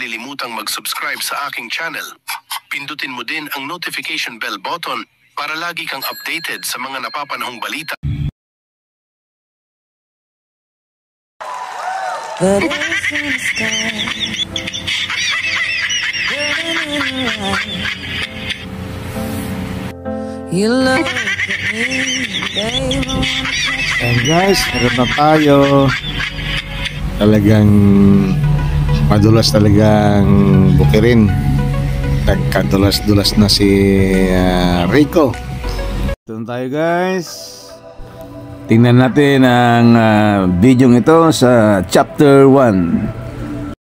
kalilimutang mag-subscribe sa aking channel. Pindutin mo din ang notification bell button para lagi kang updated sa mga napapanahong balita. And guys, meron na tayo. Talagang madulas talagang bukirin. Nagkadulas-dulas na si Rico. Ito na tayo guys. Tingnan natin ang video ito sa chapter 1.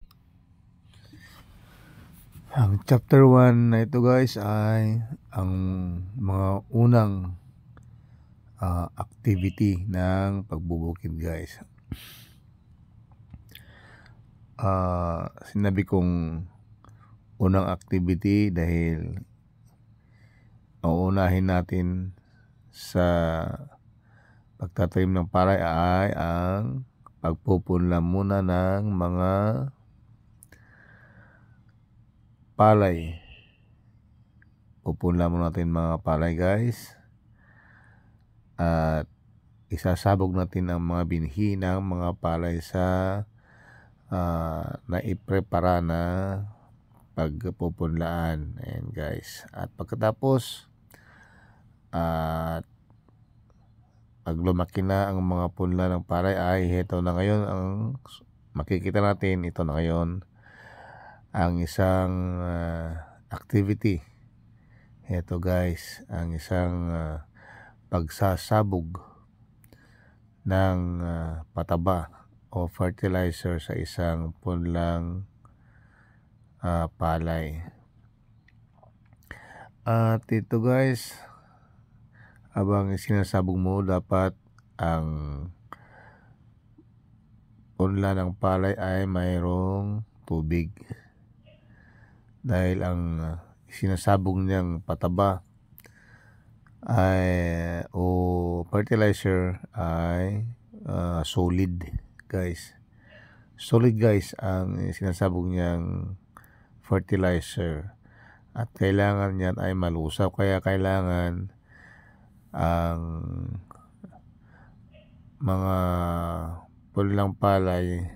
Ang chapter 1 na ito guys ay ang mga unang activity ng pagbubukid guys. Sinabi kong unang activity dahil uunahin natin sa pagtatanim ng palay ay ang pagpupunla muna ng mga palay. Pupunla muna natin mga palay guys. At isasabog natin ang mga binhi ng mga palay sa naiprepara na pagpupunlaan. Ayan guys. At pagkatapos pag lumaki na ang mga punla ng palay ay ito na ngayon ang makikita natin. Ito na ngayon ang isang activity. Ito guys ang isang pagsasabog ng pataba o fertilizer sa isang punlang palay. At ito guys, habang sinasabog mo, dapat ang punla ng palay ay mayroong tubig. Dahil ang sinasabog niyang pataba ay o fertilizer ay solid guys. Solid guys ang sinasabog niyang fertilizer at kailangan niyan ay malusap, kaya kailangan ang mga punlang palay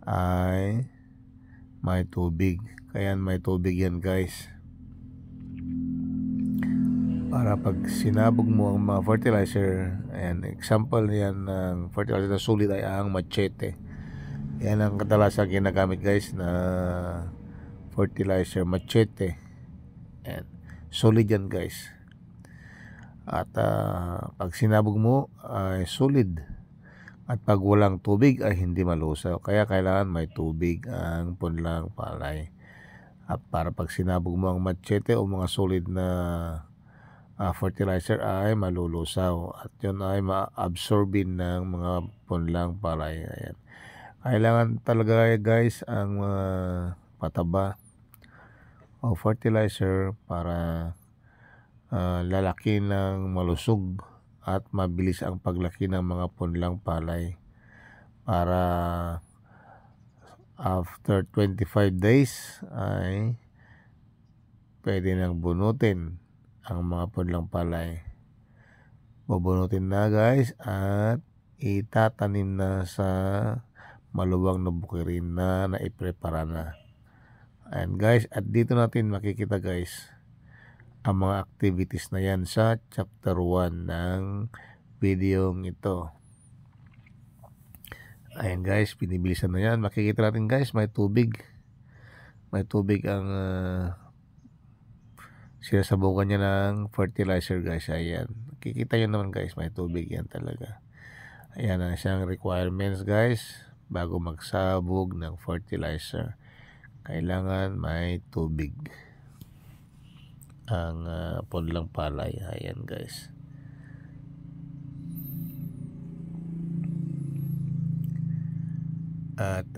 ay may tubig. Kaya may tubig yan guys, para pag sinabog mo ang mga fertilizer. Ayan, example yan ng fertilizer na solid ay ang machete. Yan ang kadalasan ginagamit guys na fertilizer, machete. Ayan, solid yan guys. At pag sinabog mo ay solid. At pag walang tubig ay hindi malusaw. Kaya kailangan may tubig ang punlang palay. At para pag sinabog mo ang machete o mga solid na fertilizer ay malulusaw at yun ay ma-absorbin ng mga punlang palay. Ayan. Kailangan talaga guys ang pataba o fertilizer para lalaki ng malusog at mabilis ang paglaki ng mga punlang palay, para after 25 days ay pwede nang bunutin ang mga punlang palay. Bubunutin na guys at itatanim na sa maluwang na bukirin na naiprepara na. Ayan guys, at dito natin makikita guys ang mga activities na yan sa chapter 1 ng video ito. Ayan guys, pinibilisan na yan. Makikita natin guys, may tubig. May tubig ang sinasabugan niya ng fertilizer guys. Ayan, makikita nyo naman guys, may tubig yan talaga. Ayan ang isang requirements guys bago magsabog ng fertilizer. Kailangan may tubig ang punlang palay. Ayan guys. At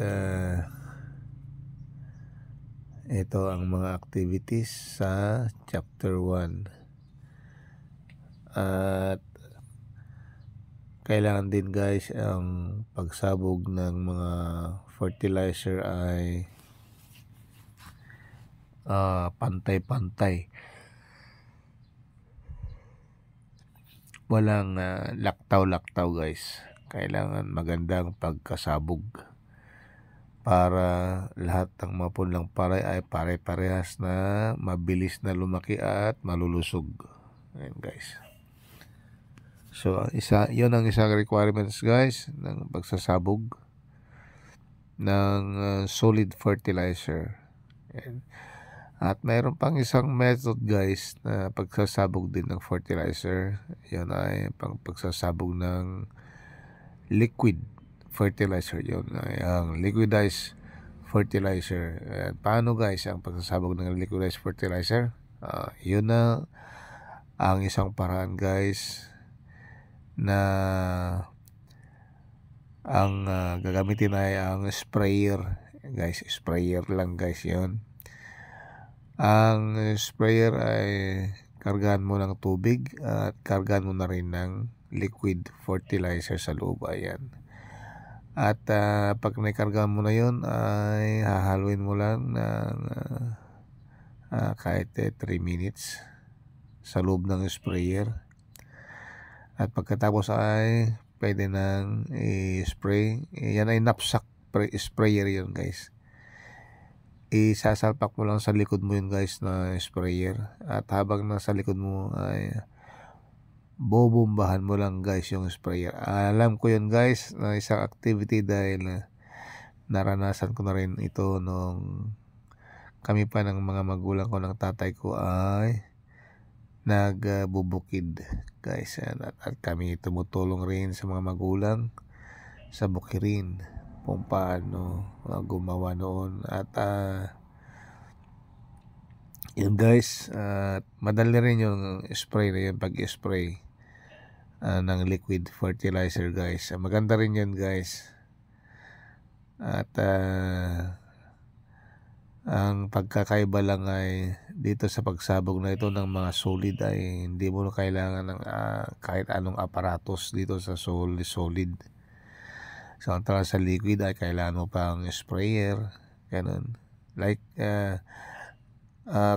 ito ang mga activities sa chapter 1. At kailangan din guys ang pagsabog ng mga fertilizer ay pantay-pantay. Walang laktaw-laktaw guys. Kailangan magandang pagkasabog para lahat ng mga punlang palay ay pare-parehas na mabilis na lumaki at malulusog. Ayan guys. So yun ang isang requirements guys ng pagsasabog ng solid fertilizer. Ayan. At mayroon pang isang method guys na pagsasabog din ng fertilizer. Yan ay pagsasabog ng liquid fertilizer. Yun ay ang liquidized fertilizer. Paano guys ang pagsasabog ng liquidized fertilizer? Yun na ang isang paraan guys na ang gagamitin ay ang sprayer guys. Sprayer lang guys yun. Ang sprayer ay kargahan mo ng tubig at kargahan mo na rin ng liquid fertilizer sa loob. Ayan. At pag naikargahan mo na yun ay hahaluin mo lang ng kahit 3 minutes sa loob ng sprayer. At pagkatapos ay pwede nang i-spray. Yan ay knapsack sprayer yun guys. Isasalpak mo lang sa likod mo yun guys na sprayer. At habang nasa likod mo ay bobombahan mo lang guys yung sprayer. Alam ko yun guys na isang activity dahil naranasan ko na rin ito nung kami pa ng mga magulang ko ng tatay ko ay nagbubukid guys. At kami tumutulong rin sa mga magulang sa bukirin kung paano gumawa noon. At yun guys, madali rin yung spray na yun, pag-spray ng liquid fertilizer guys. Maganda rin yun guys. At ang pagkakaiba lang ay dito sa pagsabog na ito ng mga solid ay hindi mo kailangan ng kahit anong aparatos dito sa solid. Samantala sa liquid ay kailangan mo pang sprayer, ganun. Like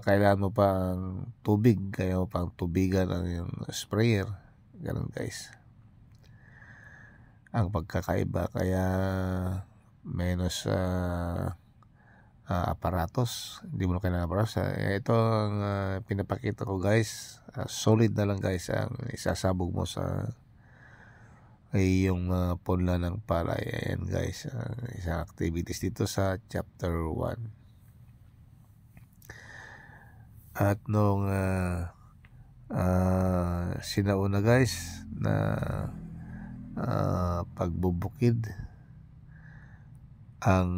kailangan mo pang tubig, kaya mo pang tubigan ang yung sprayer, ganun guys. Ang pagkakaiba kaya menos aparatos, hindi mo na kailangan aparatos. Ito ang pinapakita ko guys, solid na lang guys ang isasabog mo sa yung punla ng palay. Ayan guys, isang activities dito sa chapter 1. At nung sinauna guys na pagbubukid, ang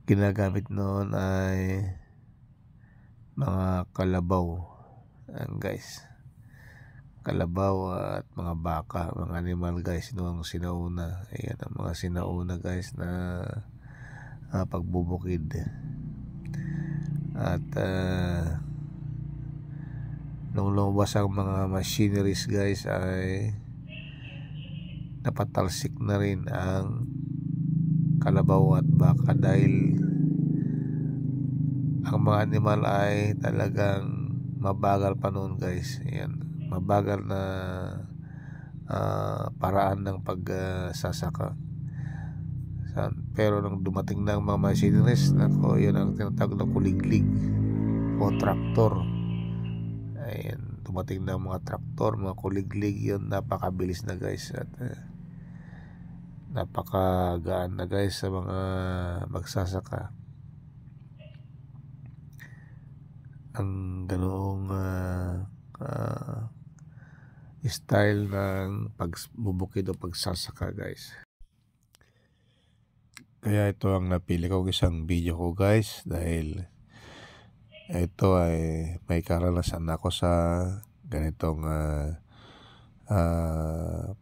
ginagamit noon ay mga kalabaw. Ayan guys, kalabaw at mga baka, mga animal guys noong sinauna. Ayan ang mga sinauna guys na pagbubukid. At nung lumabas ang mga machineries guys ay napatalsik na rin ang kalabaw at baka dahil ang mga animal ay talagang mabagal pa noon guys. Ayan, mabagal na paraan ng pagsasaka. Pero nung dumating na ang mga machineries, nako, yun ang tinatawag na kuliglig o traktor. Ayan, dumating na ang mga traktor, mga kuliglig, yun napakabilis na guys. At napakagaan na guys sa mga magsasaka. Ang ganoong style ng pagbubukid o pagsasaka guys. Kaya ito ang napili ko isang video ko guys dahil ito ay may karanasan ako sa ganitong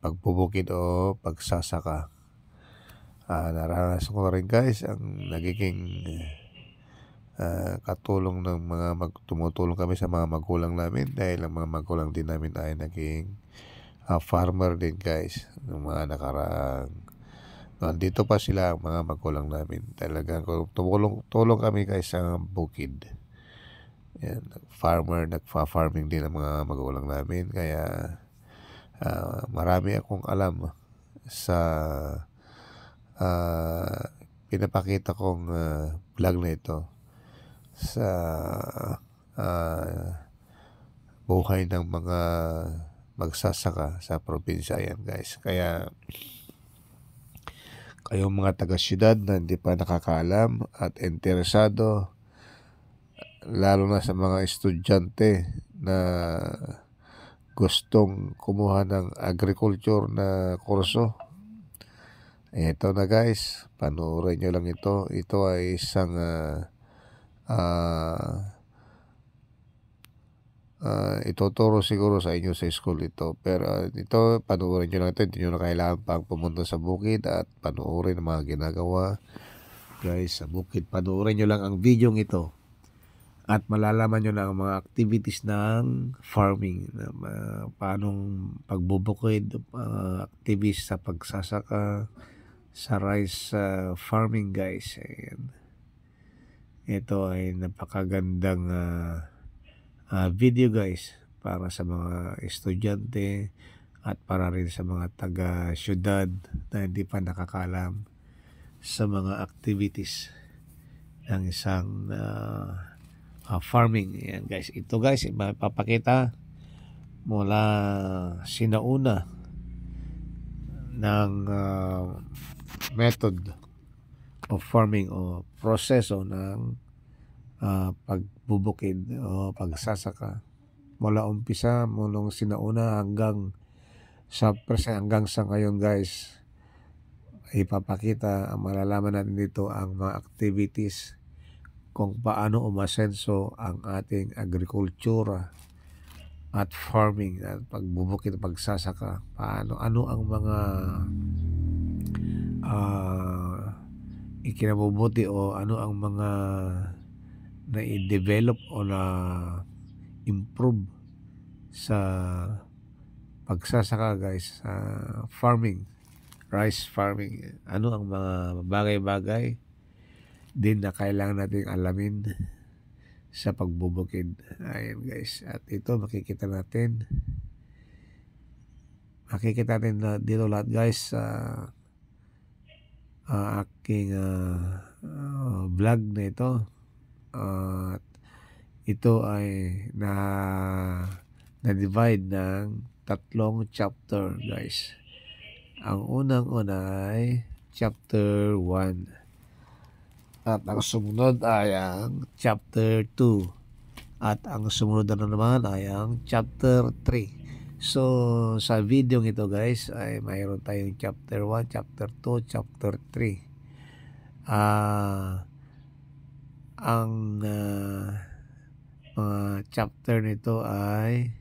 pagbubukid o pagsasaka. Naranasan ko rin guys ang nagiging katulong ng mga tumutulong kami sa mga magulang namin dahil ang mga magulang din namin ay naging farmer din guys ng mga nakaraang Nandito pa sila ang mga magulang namin. Talagang tulong kami guys sa bukid. Yan, nagfa-farming din ang mga magulang namin. Kaya marami akong alam sa pinapakita kong vlog na ito sa buhay ng mga magsasaka sa probinsya yan guys. Kaya kayong mga taga-syudad na hindi pa nakakaalam at interesado, lalo na sa mga estudyante na gustong kumuha ng agriculture na kurso, ito na guys, panoorin nyo lang ito. Ito ay isang ituturo siguro sa inyo sa school ito. Pero ito, panoorin nyo lang ito. Hindi nyo na kailangan pang pumunta sa bukid at panoorin ang mga ginagawa guys sa bukid. Panoorin nyo lang ang video ito at malalaman nyo na ang mga activities ng farming, paanong pagbubukid, activities sa pagsasaka, sa rice farming guys. Ayan. Ito ay napakagandang video guys para sa mga estudyante at para rin sa mga taga-syudad na hindi pa nakakalam sa mga activities ng isang farming. Yan guys, ito guys mapapakita mula sinauna ng method of farming o proseso ng pagbubukid o pagsasaka mula umpisa, mulong sinauna hanggang sa ngayon guys. Ipapakita, malalaman natin dito ang mga activities kung paano umasenso ang ating agrikultura at farming at pagbubukid, pagsasaka, ano ang mga ikinabubuti o ano ang mga na-develop o na-improve sa pagsasaka guys, farming, rice farming. Ano ang mga bagay-bagay din na kailangan nating alamin sa pagbubukid. Ayan guys, at ito makikita natin na dito lahat guys sa aking vlog na ito. At ito ay na-divide ng 3 chapter guys. Ang unang-una ay chapter 1 at ang sumunod ay ang chapter 2 at ang sumunod na naman ay ang chapter 3. So sa video ito guys ay mayroon tayong chapter 1, chapter 2, chapter 3. Ang mga chapter nito ay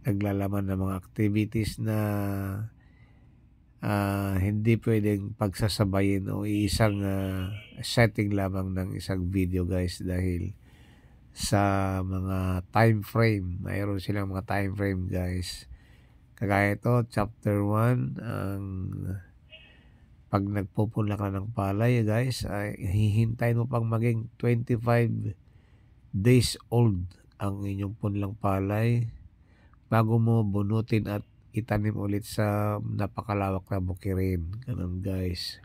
naglalaman ng mga activities na hindi pwedeng pagsasabayin o isang setting lamang ng isang video guys, dahil sa mga time frame, mayroon silang mga time frame guys. Kagaya ito, chapter 1, ang pag nagpupunla ka ng palay guys, ay hihintayin mo pang maging 25 days old ang inyong punlang palay bago mo bunutin at itanim ulit sa napakalawak na bukirin. Ganun guys.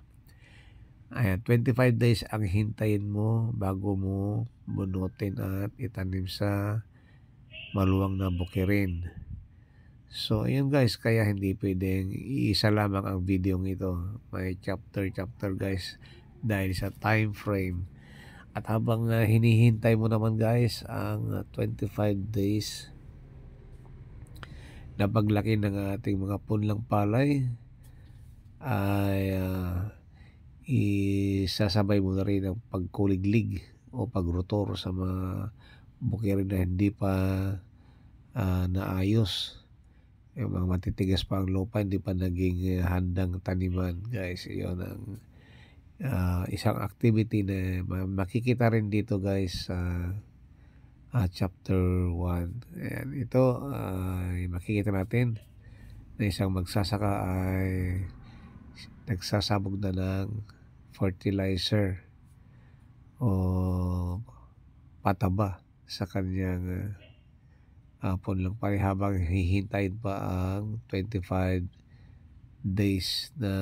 Ayan, 25 days ang hintayin mo bago mo bunutin at itanim sa maluwang na bukirin. So, ayun guys, kaya hindi pwedeng iisa lamang ang video ito. May chapter guys dahil sa time frame. At habang hinihintay mo naman guys ang 25 days na paglaki ng ating mga punlang palay, ay isasabay mo na rin ang pagkuliglig o pagrotor sa mga bukirin na hindi pa naayos. Yung mga matitigas pa ang lupa, hindi pa naging handang taniman guys. Iyon ang isang activity na makikita rin dito guys sa chapter 1. Ayan, ito makikita natin na isang magsasaka ay nagsasabog na ng fertilizer o pataba sa kanyang punlang palay habang hihintayin pa ang 25 days na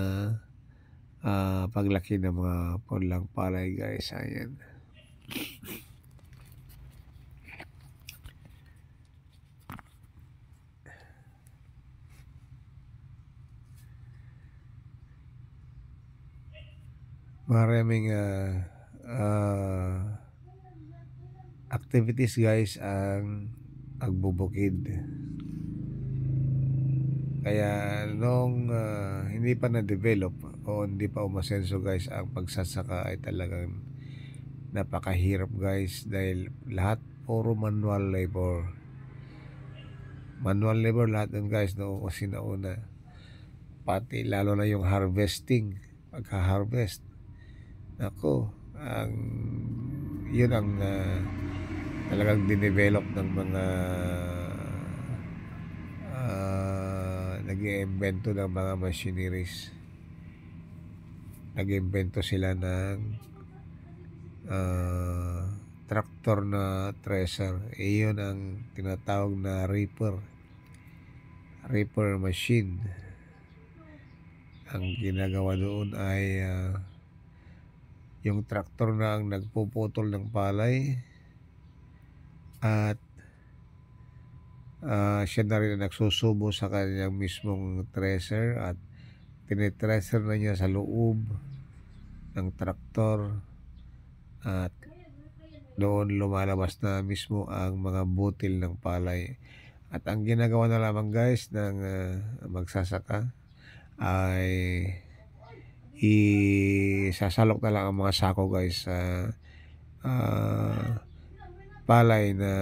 paglaki ng mga punlang palay, guys. Ayan. Maraming activities, guys, ang pagbubukid. Kaya nung hindi pa na-develop o hindi pa umasenso, guys, ang pagsasaka ay talagang napakahirap, guys, dahil lahat puro manual labor. Manual labor lahat dun, guys, noong kasi nauna. Pati lalo na yung harvesting, pagka-harvest. Ako, yun ang talagang dinevelop ng mga nag-iimbento ng mga machineries. Nag-iimbento sila ng tractor na thresher. Iyon ang tinatawag na reaper machine. Ang ginagawa doon ay yung traktor na ang nagpuputol ng palay at siya na rin ang nagsusubo sa kanyang mismong thresher at tinitreasure na niya sa loob ng traktor at doon lumalabas na mismo ang mga butil ng palay. At ang ginagawa na lamang, guys, ng magsasaka ay isasalok na lang ang mga sako, guys, sa palay na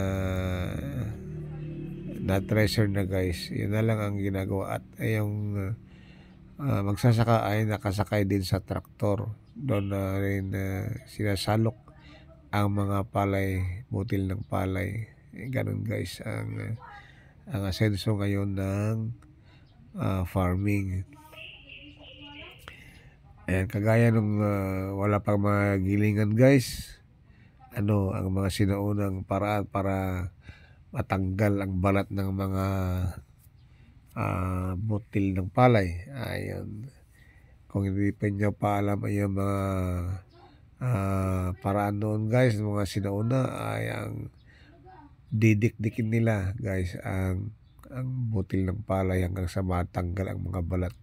treasure na, guys. Yun na lang ang ginagawa. At yung magsasaka ay nakasakay din sa traktor. Doon na rin sinasalok ang mga palay, butil ng palay. Ganun, guys, ang asenso ngayon ng farming. Ayan, kagaya nung wala pang mga gilingan, guys, ang mga sinaunang paraan para matanggal ang balat ng mga butil ng palay. Ayan. Kung hindi pa nyo pa alam ay yung mga paraan noon, guys, ng mga sinauna ay ang didikdikin nila, guys, ang butil ng palay hanggang sa matanggal ang mga balat.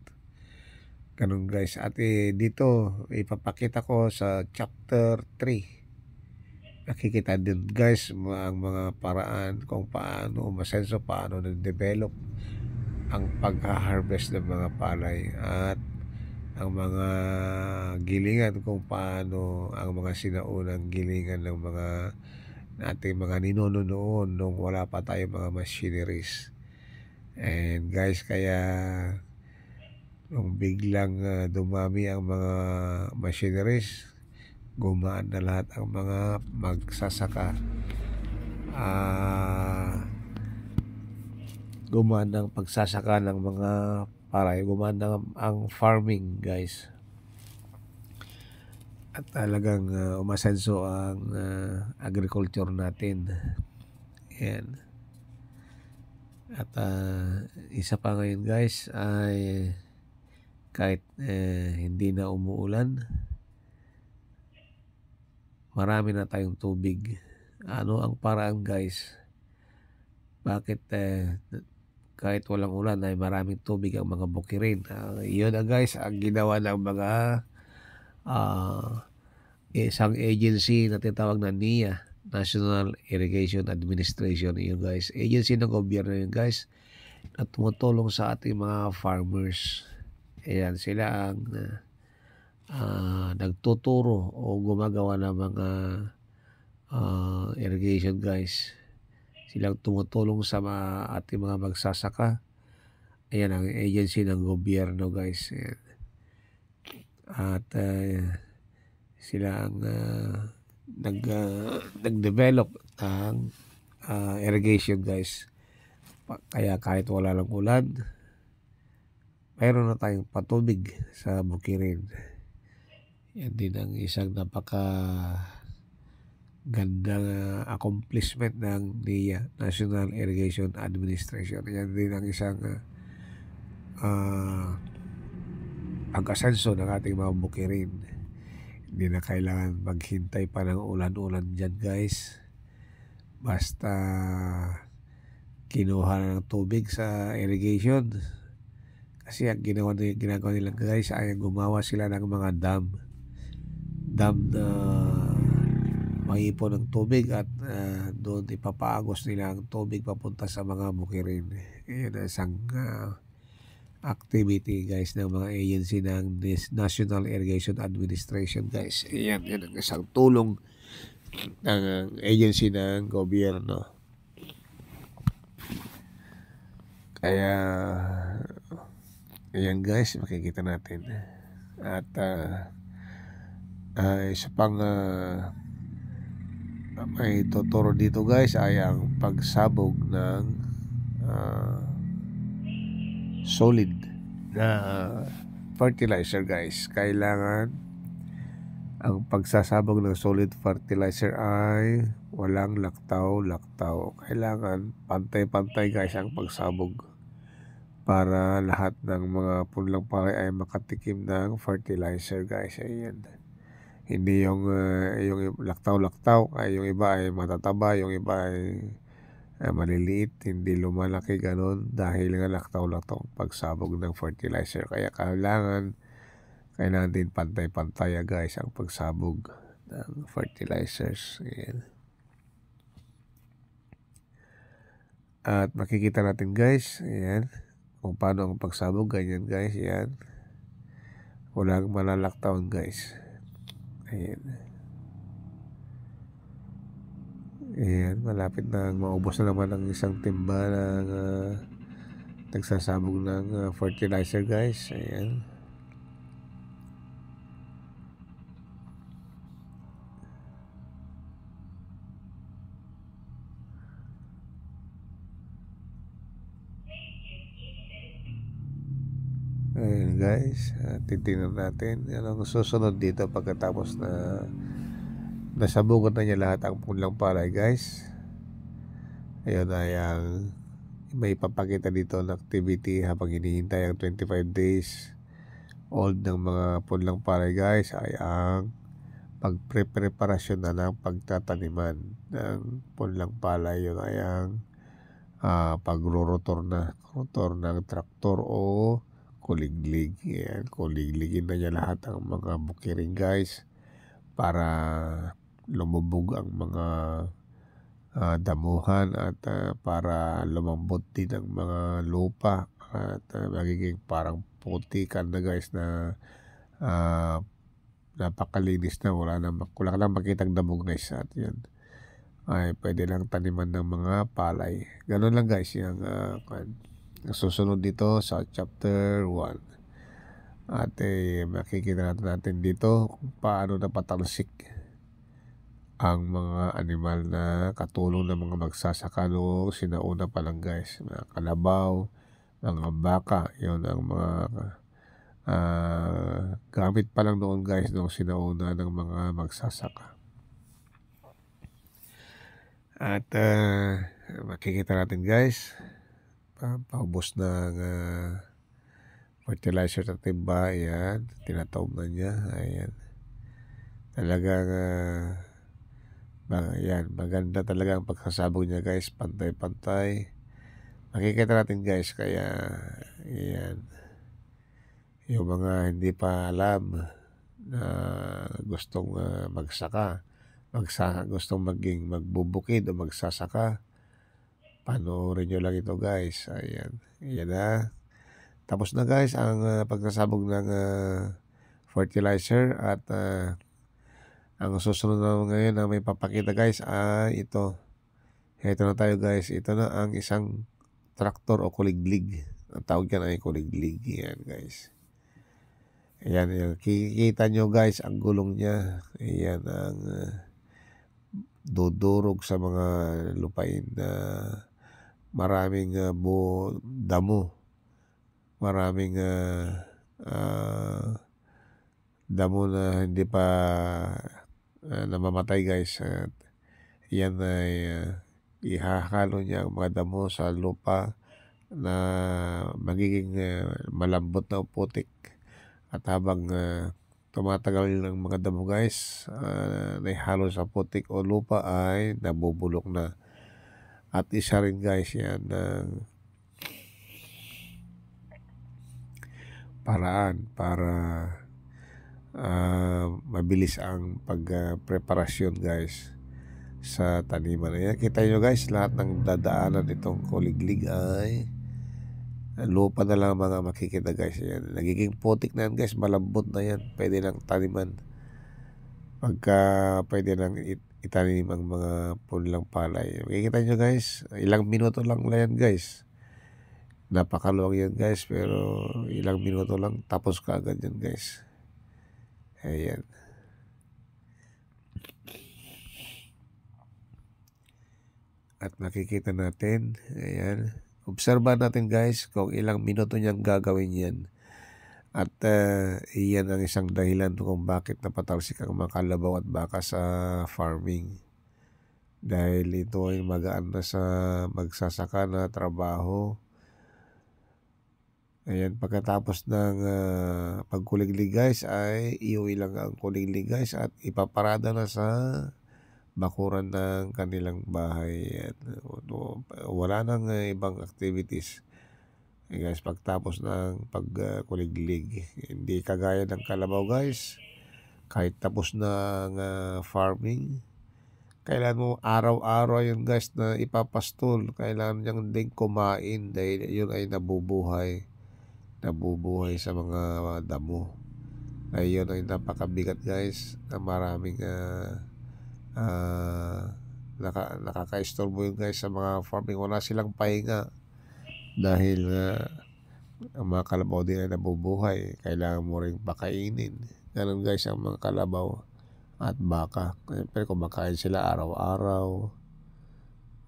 Ganun, guys. At dito ipapakita ko sa chapter 3. Nakikita din, guys, ang mga paraan kung paano umasenso, paano na-develop ang pag-harvest ng mga palay at ang mga gilingan, kung paano ang mga sinaunang gilingan ng mga ating mga ninuno noon nung wala pa tayong mga machineries. And, guys, kaya nung biglang dumami ang mga machineries, gumaan na lahat ang mga magsasaka. Gumaan ang pagsasaka ng mga palay, gumaan na ang farming, guys. At talagang umasenso ang agriculture natin. Yan. At isa pa ngayon, guys, ay kahit hindi na umuulan, marami na tayong tubig. Ano ang paraan, guys? Bakit kahit walang ulan ay maraming tubig ang mga bukirin? Yun na, guys, ang ginawa ng mga isang agency na tinatawag na NIA, National Irrigation Administration. Yun, guys, agency ng gobyerno yun, guys, na tumutulong sa ating mga farmers. Ayan, sila ang nagtuturo o gumagawa ng mga irrigation, guys. Silang tumutulong sa ating mga magsasaka. Ayan ang agency ng gobyerno, guys. Ayan. At sila ang nag-develop ng irrigation, guys. Kaya kahit wala lang ulan, mayroon na tayong patubig sa bukirin. Yan din ang isang napaka gandang accomplishment ng NIA, National Irrigation Administration. Yan din ang isang pag-asenso ng ating mga bukirin. Hindi na kailangan maghintay pa ng ulan-ulan dyan, guys. Basta kinuha na ng tubig sa irrigation. Kasi ang ginagawa nila, guys, ay gumawa sila ng mga dam na maipon ng tubig at doon ipapaagos nila ang tubig papunta sa mga bukirin. Yan ang isang activity, guys, ng mga agency ng National Irrigation Administration, guys. Yan ang isang tulong ng agency ng gobyerno. Kaya ayan, guys, makikita natin. At isa pang may tuturo dito, guys, ay ang pagsabog ng solid na fertilizer, guys. Kailangan ang pagsasabog ng solid fertilizer ay walang laktaw-laktaw. Kailangan pantay-pantay, guys, ang pagsabog para lahat ng mga punlang palay ay makatikim ng fertilizer, guys. Ayan. Hindi yung laktaw-laktaw, ay yung iba ay matataba, yung iba ay maliliit, hindi lumalaki ganon dahil nga laktaw-laktaw pagsabog ng fertilizer. Kaya kailangan din pantay-pantay, guys, ang pagsabog ng fertilizers. Ayan. At makikita natin, guys, ayan, kung paano ang pagsabog. Ganyan, guys, ayan. Walang malalaktawan, guys. Ayan. Ayan, malapit na maubos na naman ang isang timba ng nagsasabog ng fertilizer, guys. Ayan. Ayan, guys, titingnan natin anong susunod dito pagkatapos na nasabugan na niya lahat ang punlang palay, guys. Ayun ay may papakita dito ng activity habang hinihintay ang 25 days old ng mga punlang palay, guys, ay ang pagpreparasyon na ng pagtataniman ng punlang palay. Yun ay ang pagrorotor ng traktor o kuliglig. Yan, kuligligin na niya lahat ang mga bukiring, guys, para lumubog ang mga damuhan at para lumambot din ang mga lupa at magiging parang putikan na, guys, na napakalinis na, wala ka lang makitang damo, guys. At yun ay pwede lang taniman ng mga palay. Ganun lang, guys, yung susunod dito sa chapter 1. At makikita natin dito kung paano napatalsik ang mga animal na katulong ng mga magsasaka noong sinauna pa lang, guys. Mga kalabaw, mga baka, yun ang mga gamit pa lang noon, guys, noong sinauna ng mga magsasaka. At makikita natin, guys, paubos ng fertilizer sa timba. Ayan, tinataob na niya. Ayan, talagang ayan, maganda talaga ang pagsasabog niya, guys, pantay-pantay. Makikita natin, guys. Kaya ayan, yung mga hindi pa alam na gustong magsaka, gustong magbubukid o magsasaka, panoorin nyo lang ito, guys. Ayan, ayan na. Tapos na, guys, ang pagsasabog ng fertilizer. At ang susunod na ngayon na may papakita, guys, ay ito. Ito na tayo, guys. Ito na ang isang traktor o kuliglig. Ang tawag yan ay kuliglig. Ayan, guys. Ayan, kikita nyo, guys, ang gulong niya. Ayan ang dudurog sa mga lupain na maraming damo maraming damo na hindi pa namamatay guys. At yan ay ihahalo niya ang mga damo sa lupa na magiging malambot na putik. At habang tumatagal ng mga damo guys, naihalo sa putik o lupa ay nabubulok na. At isa rin guys yan paraan para mabilis ang pagpreparasyon guys sa taniman. Ayan, kita nyo guys, lahat ng dadaanan itong kuliglig ay lupa na lang mga makikita guys. Ayan, nagiging putik na yan guys, malambot na yan, pwede lang taniman. Pagka pwede lang itanim ang mga punlang palay. Makikita nyo guys, ilang minuto lang yan guys. Napakaluwag yan guys, pero ilang minuto lang tapos ka agad yan guys. Ayan. At makikita natin, ayan, obserba natin guys kung ilang minuto niyang gagawin yan. At iyan ang isang dahilan kung bakit napatalsik ang mga kalabaw at baka sa farming. Dahil ito ay magaan na sa magsasaka na trabaho. Ayan, pagkatapos ng pagkuliglig guys ay iuwi lang ang kuliglig guys at ipaparada na sa bakuran ng kanilang bahay. At wala nang ibang activities. Guys, pagtapos ng pagkuliglig, hindi kagaya ng kalabaw guys, kahit tapos na ang farming, kailangan mo araw-araw yun guys na ipapastol. Kailangan niyang din kumain dahil yun ay nabubuhay sa mga damo. Ay yun ay napakabigat guys na maraming nakaka-istorbo yun guys sa mga farming. Wala silang pahinga dahil ang mga kalabaw din ay nabubuhay. Kailangan mo rin pakainin. Ganun guys ang mga kalabaw at baka. Pero kumakain sila araw-araw.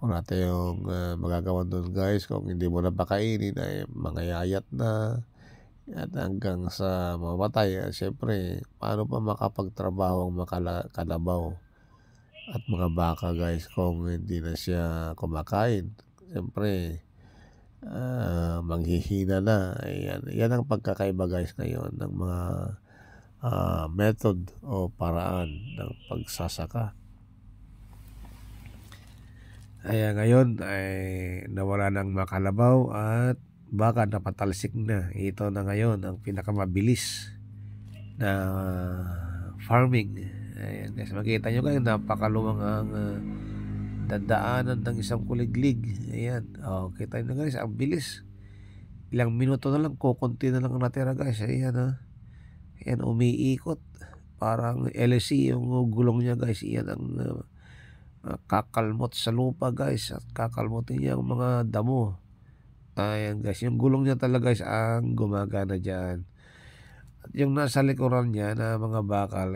Wala tayong magagawa doon guys kung hindi mo na pakainin ay mangayayat na at hanggang sa mamatay. Siyempre, paano pa makapagtrabaho ang mga kalabaw at mga baka guys kung hindi na siya kumakain? Siyempre, manghihina na. Yan ang pagkakaiba guys ngayon ng mga method o paraan ng pagsasaka. Kaya ngayon ay nawala ng mga kalabaw at baka napatalsik na. Ito na ngayon ang pinakamabilis na farming. Ayan guys, makita nyo kayo, napakaluwang ang dadaanan ng isang kuliglig. Ayan, kita nyo guys, ang bilis. Ilang minuto na lang, kukunti na lang natira guys. Ayan ayan, umiikot. Parang LSC yung gulong niya guys. Iyan ang kakalmot sa lupa guys at kakalmotin niya ang mga damo. Ayan guys, yung gulong niya talaga guys ang gumagana dyan. At yung nasa likuran niya na mga bakal,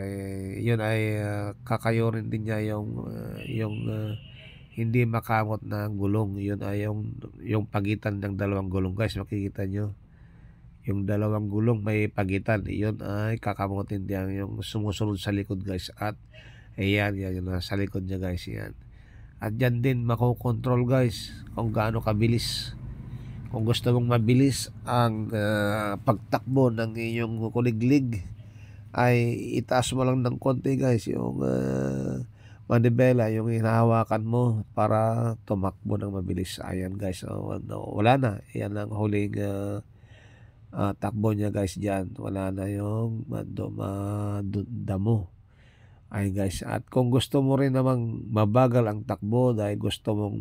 yun ay kakayurin din niya yung hindi makamot na gulong. Yun ay yung pagitan ng dalawang gulong guys. Makikita nyo yung dalawang gulong may pagitan. Yun ay kakamutin din yung sumusunod sa likod guys. At ayan, yan yung nasa likod niya guys, yan. At yan din makokontrol guys kung gaano kabilis. Kung gusto mong mabilis ang pagtakbo ng iyong kuliglig, ay itaas mo lang ng konti guys yung manibela, yung hinahawakan mo para tumakbo ng mabilis. Ayan guys, wala na. Yan ang huling takbo niya guys dyan. Wala na yung damo. Ay guys, at kung gusto mo rin namang mabagal ang takbo dahil gusto mong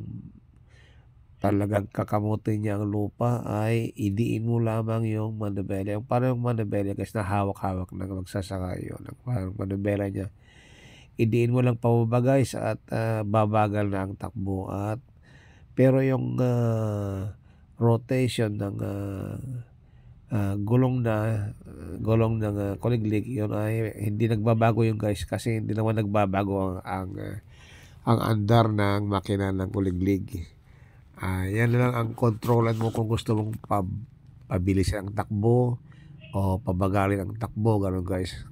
talagang kakamutin niya ang lupa, ay idiin mo lamang yung manibela. Yung parang yung manibela guys na hawak-hawak na magsasaka yun. Parang manibela niya. Idiin mo lang pababa guys at babagal na ang takbo. At pero yung rotation ng gulong ng kuliglig, yun ay hindi nagbabago yung guys, kasi hindi naman nagbabago ang andar ng makina ng kuliglig. Yan lang ang kontrolan mo kung gusto mong pabilis ang takbo o pabagalin ang takbo, ganun guys.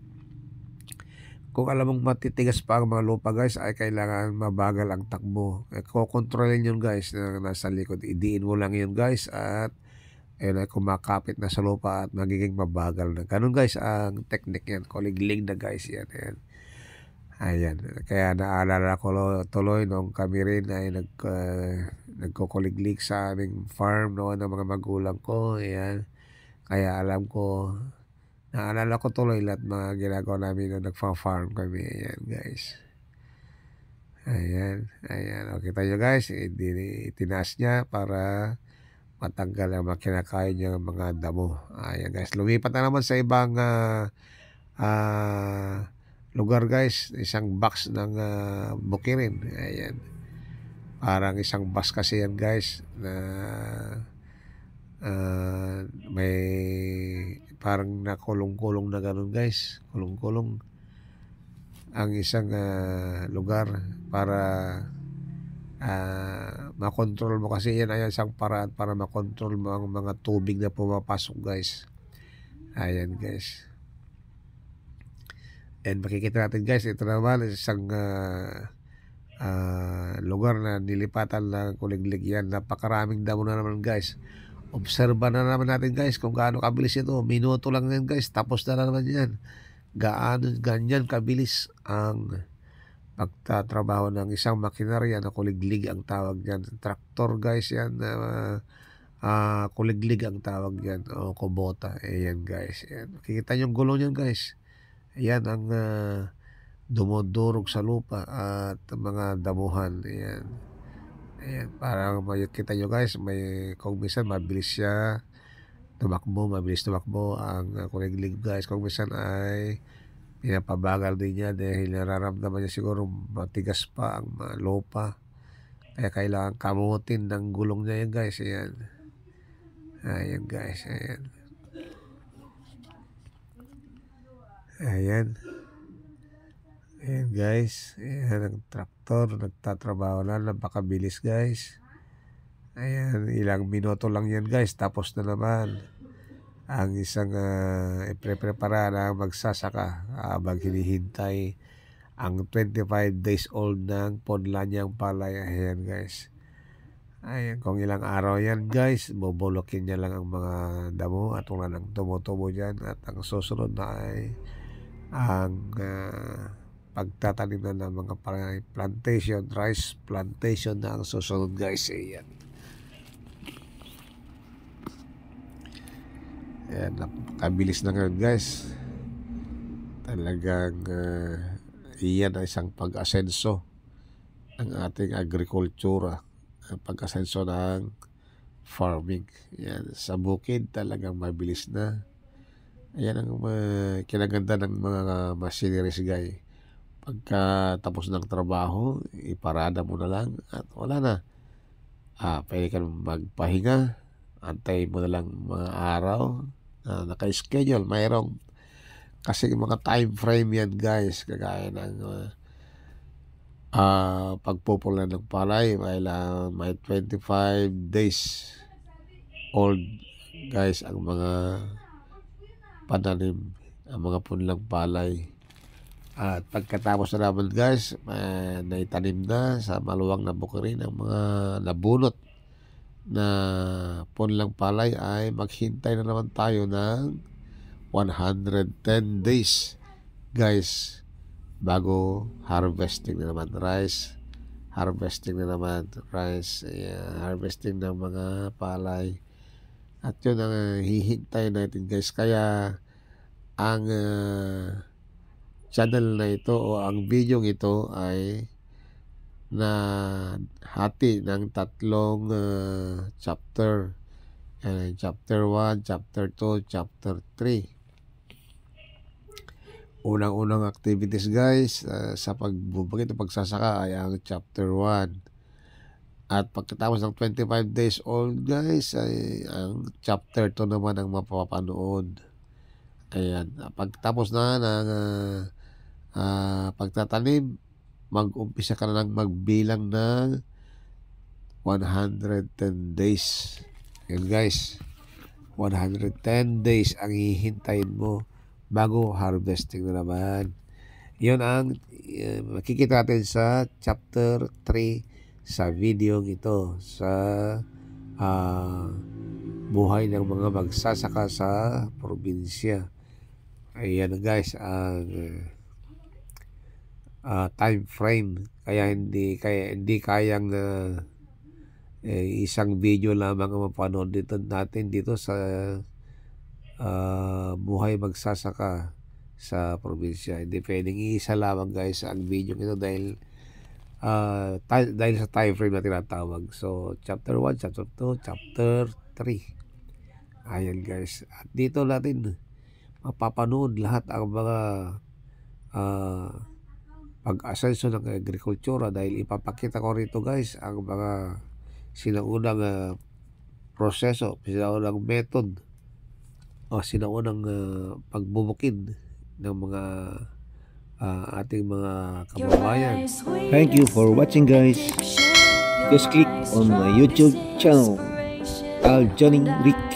Kung alam mong matitigas pa ang mga lupa guys, ay kailangan mabagal ang takbo. Kokontrolin yun guys na nasa likod. Idiin mo lang yun guys at ayun ay kumakapit na sa lupa at magiging mabagal na. Ganun guys ang technique yan. Kuliglig na guys yan. Ayan. Kaya naalala ko tuloy nung kami rin ay nagkukuliglig sa aming farm noon ng mga magulang ko. Ayan. Kaya naalala ko tuloy lahat mga ginagawa namin nung nagfa-farm kami. Ayan guys. Ayan. O, kita nyo guys, itinaas niya para matanggal ang mga kinakain niya mga damo. Ayan guys. Lumipat na naman sa ibang lugar guys, isang box ng bukirin. Ayan. Parang isang bus kasi yan guys na may parang nakulong-kulong na ganun guys. Kulong-kulong ang isang lugar para makontrol mo kasi yan ay isang paraan para makontrol mo ang mga tubig na pumapasok guys. Ayan guys. And makikita natin guys, ito naman isang lugar na nilipatan ng kuliglig yan. Napakaraming damo na naman guys. Obserba na naman natin guys kung gaano kabilis ito. Minuto lang yan guys, tapos na naman yan. Ganyan kabilis ang pagtatrabaho ng isang makinarya na kuliglig ang tawag yan. Traktor guys yan. Kuliglig ang tawag yan. O kubota. Ayan guys. Ayan. Makikita nyo yung gulong yan guys. Ayan ang dumudurog sa lupa at mga damuhan. Ayan. Parang makikita nyo guys, kung minsan mabilis siya mabilis tumakbo ang kuliglig guys. Kung minsan ay pinapabagal din niya dahil nararamdaman niya siguro matigas pa ang lupa. Kaya kailangan kamutin ng gulong niya yan guys. Ayan guys. Ayan guys. Ayan ang traktor. Nagtatrabaho na. Napakabilis guys. Ayan. Ilang minuto lang yan guys. Tapos na naman ang isang ipreprepara na magsasaka habang hinihintay ang 25 days old ng ponlanyang palay. Ayan guys. Ayan. Kung ilang araw yan guys, bubulukin niya lang ang mga damo at wala nang tumutubo dyan. At ang susunod na ay ang pagtatanim na ng mga plantation, rice plantation na ang susunod guys. Ayan. Napakabilis na ngayon guys. Talagang iyan ay isang pag-asenso ng ating agrikultura, ang pag-asenso ng farming. Ayan. Sa bukid talagang mabilis na. Ayan ang kinaganda ng mga machineries guys. Pagka tapos ng trabaho, iparada mo na lang at wala na. Pwede ka magpahinga. Antay mo na lang mga araw na naka-schedule. Mayroong kasi mga time frame yan guys. Kagaya ng pagpupula ng palay. May 25 days old guys ang mga pananim, ang mga punlang palay. At pagkatapos na naman guys, naitanim na sa maluwang na bukirin ang mga nabunot na punlang palay, ay maghintay na naman tayo ng 110 days guys bago harvesting na naman rice. Harvesting ng mga palay. At yun ang hihintay natin guys. Kaya ang channel na ito o ang video ito ay na hati ng tatlong chapter. Chapter 1, Chapter 2, Chapter 3. Unang-unang activities guys sa pagbubukid o pagsasaka ay ang Chapter 1. At pagkatapos ng 25 days old guys, ay ang Chapter 2 naman ang mapapanood. Ayan. Pagtapos na ng pagtatanim, mag-umpisa ka na lang magbilang ng 110 days. Ayan guys. 110 days ang hihintayin mo bago harvesting na naman. Yun ang makikita natin sa chapter 3 sa video ito sa buhay ng mga magsasaka sa probinsya. Ayan guys ang time frame, kaya hindi kayang isang video lamang ang mapanood natin dito sa buhay magsasaka sa probinsya. Hindi pwedeng isa lamang guys ang video ito dahil sa time frame na tinatawag. So chapter 1, chapter 2, chapter 3. Ayan guys, at dito natin mapapanood lahat ang mga pag-asenso ng agrikultura, dahil ipapakita ko rito guys ang mga sinaunang proseso, sinaunang method o sinaunang pagbubukid ng mga ating mga kababayan. Thank you for watching guys. Just click on my YouTube channel, Aljoning Rick.